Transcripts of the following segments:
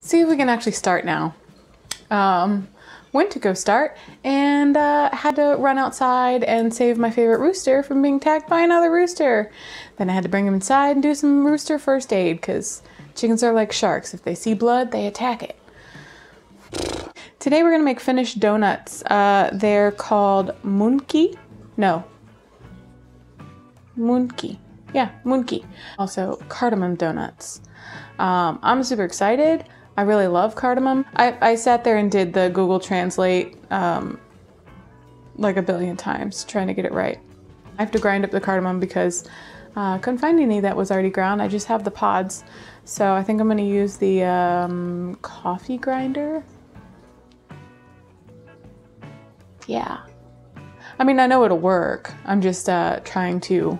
See if we can actually start now. Went to go start and had to run outside and save my favorite rooster from being attacked by another rooster. Then I had to bring him inside and do some rooster first aid because chickens are like sharks. If they see blood, they attack it. Today we're gonna make Finnish donuts. They're called munkki. No. Munkki. Yeah, munkki. Also cardamom donuts. I'm super excited. I really love cardamom. I sat there and did the Google Translate like a billion times trying to get it right. I have to grind up the cardamom because I couldn't find any that was already ground. I just have the pods. So I think I'm gonna use the coffee grinder. Yeah. I mean, I know it'll work. I'm just trying to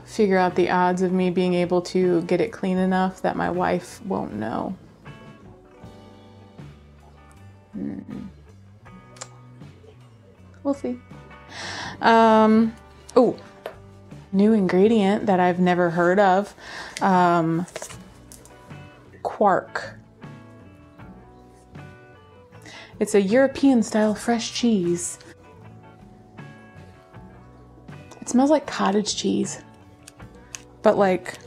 figure out the odds of me being able to get it clean enough that my wife won't know. We'll see. Oh, new ingredient that I've never heard of. Quark. It's a European style fresh cheese. It smells like cottage cheese. But like,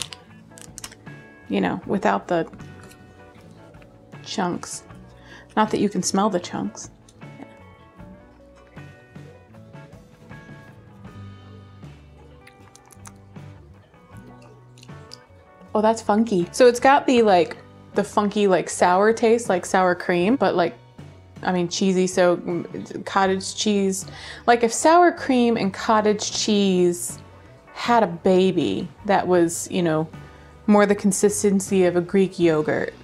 you know, without the chunks. Not that you can smell the chunks. Yeah. Oh, that's funky. So it's got the funky like sour taste, like sour cream, but like, I mean cheesy, so cottage cheese. Like if sour cream and cottage cheese had a baby that was, you know, more the consistency of a Greek yogurt.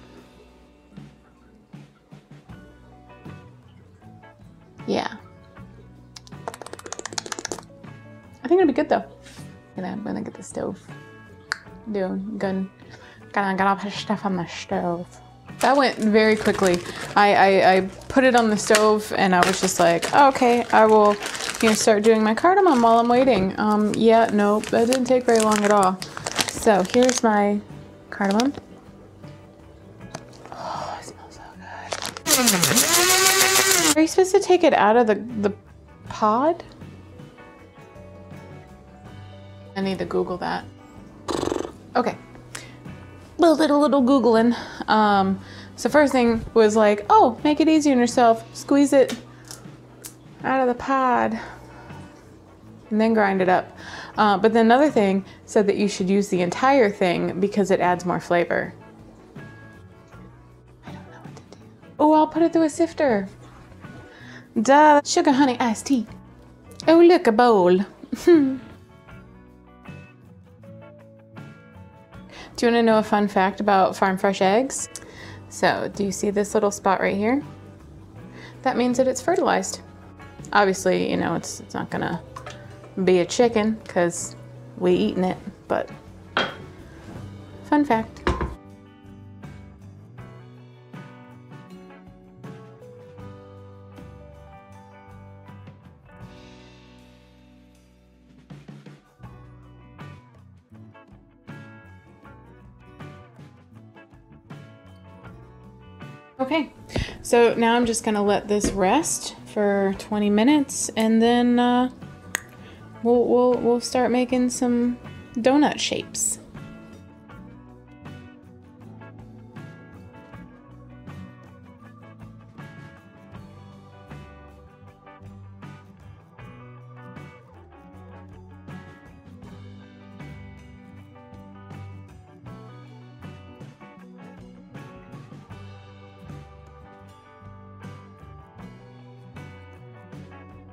Yeah. I think it'll be good though. I'm gonna get the stove. Got all the stuff on the stove. That went very quickly. I put it on the stove and I was just like, oh, okay, I will, you know, start doing my cardamom while I'm waiting. Yeah, no, that didn't take very long at all. So here's my cardamom. Oh, it smells so good. Are you supposed to take it out of the pod? I need to Google that. Okay. A little Googling. So first thing was like, oh, make it easy on yourself. Squeeze it out of the pod and then grind it up. But then another thing said that you should use the entire thing because it adds more flavor. I don't know what to do. Oh, I'll put it through a sifter. Duh, sugar honey iced tea. Oh, look, a bowl. Do you want to know a fun fact about farm fresh eggs? So, do you see this little spot right here? That means that it's fertilized. Obviously, you know, it's not gonna be a chicken because we eating it, but fun fact. Okay, so now I'm just gonna let this rest for 20 minutes and then we'll start making some donut shapes.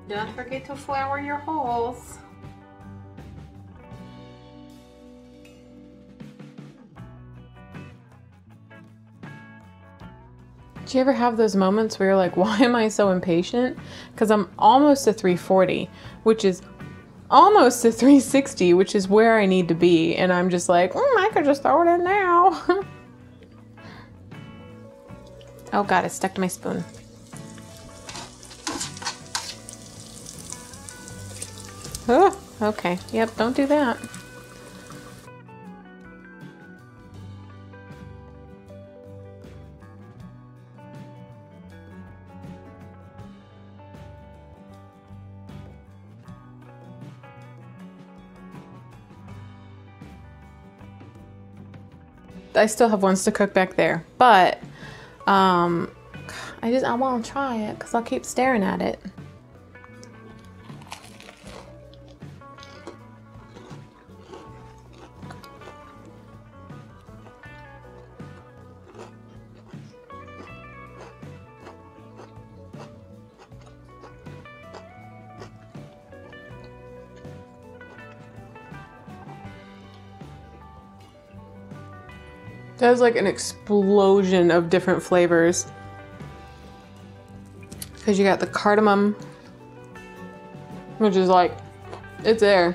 Don't forget to flour your holes. Do you ever have those moments where you're like, why am I so impatient? Because I'm almost to 340, which is almost to 360, which is where I need to be. And I'm just like, I could just throw it in now. Oh God, it stuck to my spoon. Oh, okay. Yep, don't do that. I still have ones to cook back there, but I want to try it because I'll keep staring at it. There's like an explosion of different flavors. Because you got the cardamom, which is like, it's there.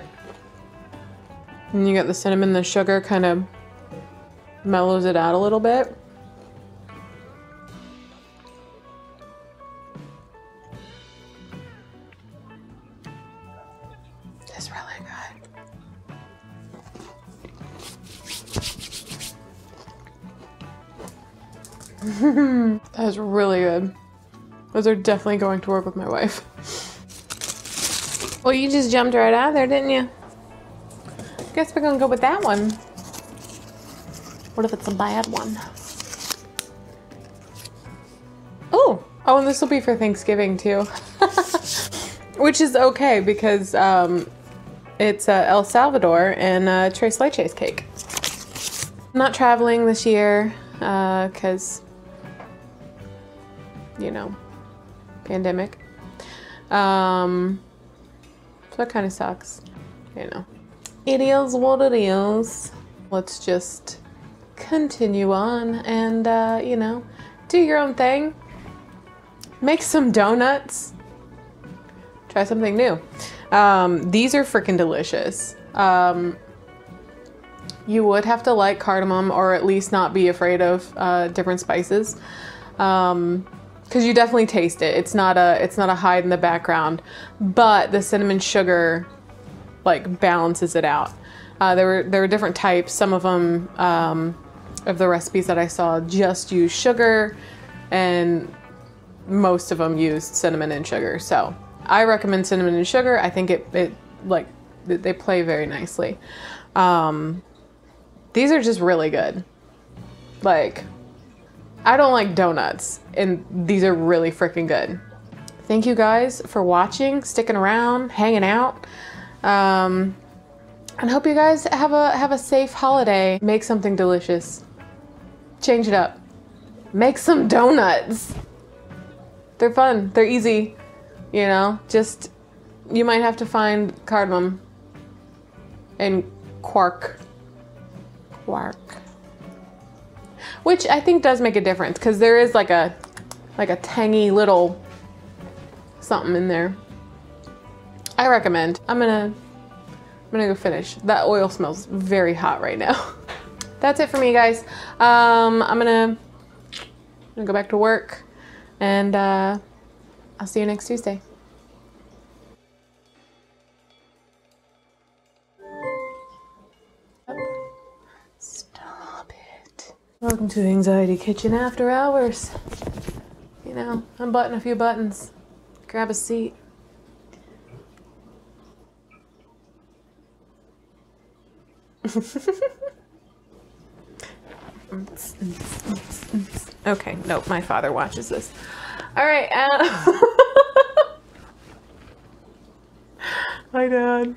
And you got the cinnamon, the sugar kind of mellows it out a little bit. It's really good. That's really good. Those are definitely going to work with my wife. Well, you just jumped right out of there, didn't you? Guess we're gonna go with that one. What if it's a bad one? Oh, and this will be for Thanksgiving too. Which is okay because it's El Salvador and Tres Leches cake. I'm not traveling this year because, you know, pandemic. So that kind of sucks, you know. It is what it is. Let's just continue on and, you know, do your own thing. Make some donuts. Try something new. These are freaking delicious. You would have to like cardamom or at least not be afraid of different spices. Because you definitely taste it. It's not a hide in the background, but the cinnamon sugar like balances it out. There were different types. Some of them of the recipes that I saw just use sugar, and most of them used cinnamon and sugar. So I recommend cinnamon and sugar. I think they play very nicely. These are just really good. Like, I don't like donuts, and these are really freaking good. Thank you guys for watching, sticking around, hanging out. And hope you guys have a safe holiday. Make something delicious. Change it up. Make some donuts. They're fun. They're easy. You know, just, you might have to find cardamom and quark. Which I think does make a difference because there is like a tangy little something in there. I recommend. I'm gonna go finish. That oil smells very hot right now. That's it for me, guys. I'm gonna go back to work, and I'll see you next Tuesday. Stop it. Welcome to Anxiety Kitchen After Hours. You know, unbutton a few buttons. Grab a seat. Okay, nope, my father watches this. All right, hi, Dad.